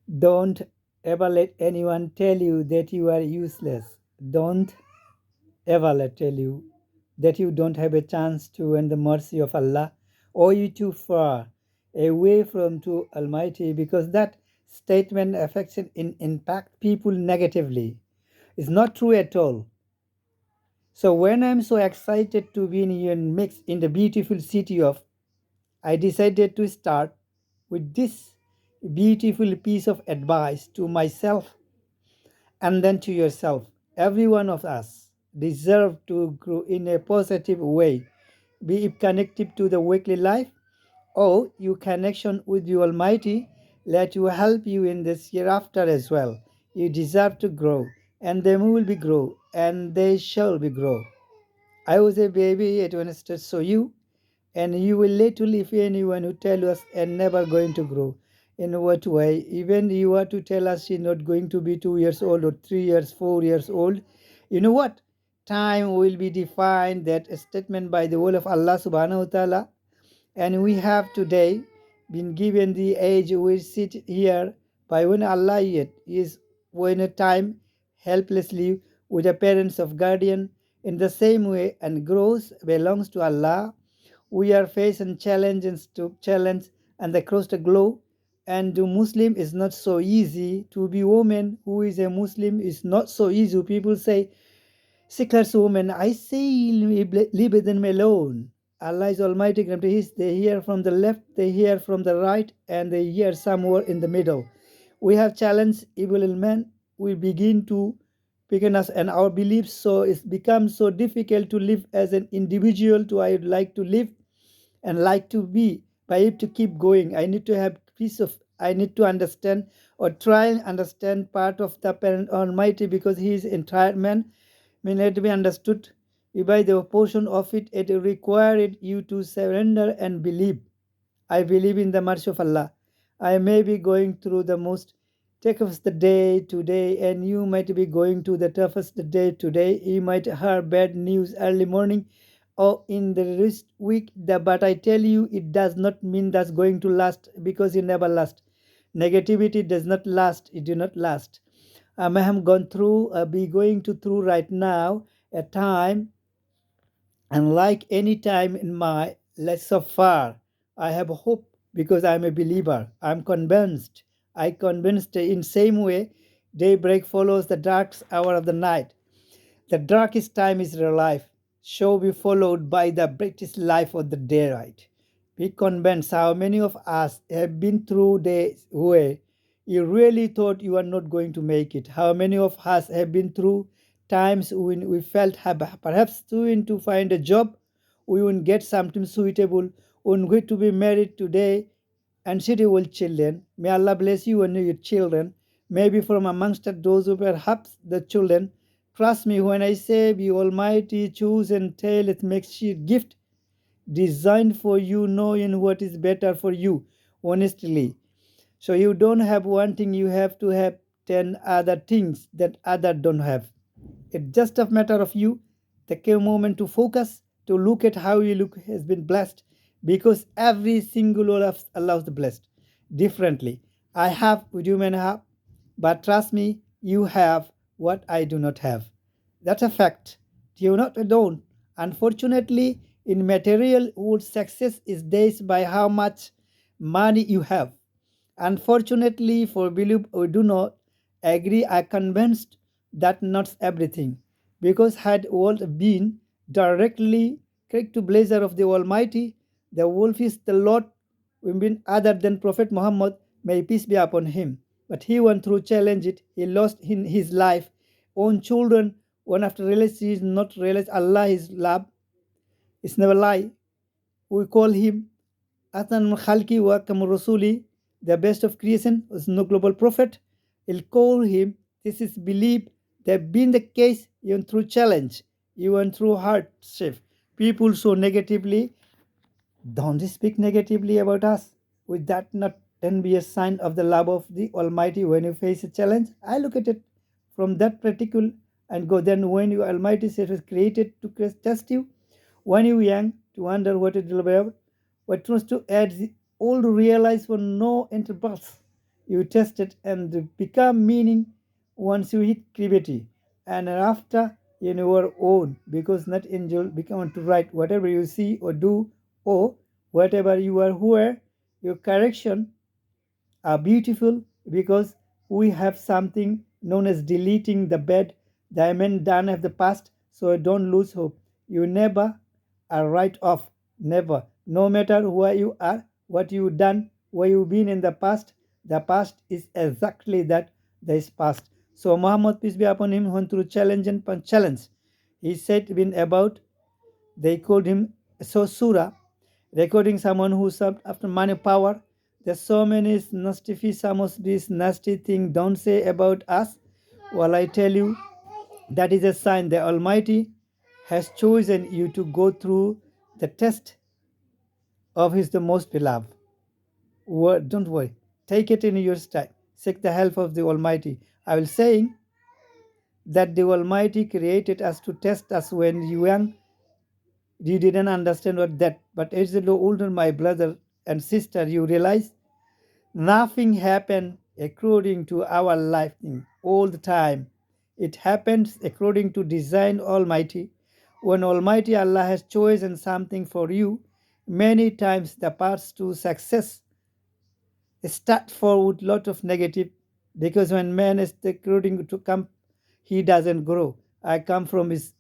Don't ever let anyone tell you that you are useless. Don't ever let tell you that you don't have a chance to earn the mercy of Allah, or you too far away from to Almighty, because that statement affects and impact people negatively. It's not true at all. So when I'm so excited to be in your mix in the beautiful city of, I decided to start with this beautiful piece of advice to myself and then to yourself. Every one of us deserve to grow in a positive way, be it connected to the weekly life or your connection with the Almighty. Let you help you in this hereafter as well. You deserve to grow, and they will be grow, and they shall be grow. I was a baby at when I saw you, and you will later leave anyone who tell us and never going to grow. In what way? Even you are to tell us she's not going to be 2 years old or 3 years, 4 years old. You know what? Time will be defined that a statement by the will of Allah subhanahu wa ta'ala. And we have today been given the age we sit here by when Allah yet is when a time helplessly with the parents of guardian in the same way, and growth belongs to Allah. We are facing challenges to challenge and across the globe, and the Muslim is not so easy. To be woman who is a Muslim is not so easy. People say Sickler's woman, I say, leave them alone. Allah is Almighty. They hear from the left, they hear from the right, and they hear somewhere in the middle. We have challenged evil men. We begin us and our beliefs. So it's become so difficult to live as an individual. To I would like to live and like to be. By it to keep going, I need to have peace of. I need to understand or try and understand part of the parent Almighty, because He is entire man may not be understood by the portion of it. It required you to surrender and believe. I believe in the mercy of Allah. I may be going through the most toughest day today, and you might be going to the toughest day today. You might hear bad news early morning or in the rest week. But I tell you, it does not mean that's going to last, because it never lasts. Negativity does not last. It do not last. I may have gone through, be going to through right now a time, and like any time in my life so far, I have hope because I'm a believer. I'm convinced. I convinced in same way, daybreak follows the dark hour of the night. The darkest time is real life, shall be followed by the brightest life of the daylight. Be convinced how many of us have been through days where you really thought you are not going to make it. How many of us have been through times when we felt perhaps soon to find a job, we won't get something suitable, we're going to be married today and suitable children. May Allah bless you and your children. Maybe from amongst those who perhaps the children. Trust me when I say the Almighty choose and tell it makes you gift designed for you, knowing what is better for you, honestly. So you don't have one thing, you have to have 10 other things that other don't have. It's just a matter of you take a moment to focus, to look at how you look has been blessed, because every single one of us allows the blessed differently. I have what you may have, but trust me, you have what I do not have. That's a fact. You're not alone. Unfortunately, in material world, success is based by how much money you have. Unfortunately, for believe or do not agree, I convinced that not everything. Because had world been directly correct to blazer of the Almighty, the wolf is the Lord, been other than Prophet Muhammad, may peace be upon him. But he went through challenge it, he lost in his life, own children, one after realize he is not realize Allah is love, it's never lie. We call him Atan Khalki wa Kam Rasuli, the best of creation, was no global prophet. He'll call him. This is believed to have been the case even through challenge, even through hardship. People so negatively, don't speak negatively about us. Would that not then be a sign of the love of the Almighty when you face a challenge? I look at it from that particular and go, then when you Almighty said was created to test you, when you young to wonder what it will be, what was to add the old realize for no intervals. You test it and become meaning once you hit creativity. And after in your own, because not angel become to write whatever you see or do or whatever you are where your correction are beautiful because we have something known as deleting the bad diamond done of the past, so don't lose hope. You never are right off, never. No matter where you are, what you've done, where you've been in the past is exactly that, this past. So Muhammad, peace be upon him, went through challenge and challenge. He said been about, they called him Sosura, recording someone who served after money power. There's so many nasty some of these nasty things don't say about us. Well, I tell you, that is a sign the Almighty has chosen you to go through the test of His the most beloved. Don't worry. Take it in your stride. Seek the help of the Almighty. I will saying that the Almighty created us to test us when you young. You didn't understand what that, but as you grow older, my brother and sister, you realize nothing happened according to our life all the time. It happens according to design Almighty. When Almighty Allah has chosen something for you, many times the paths to success start forward lot of negative, because when man is according to come, he doesn't grow. I come from his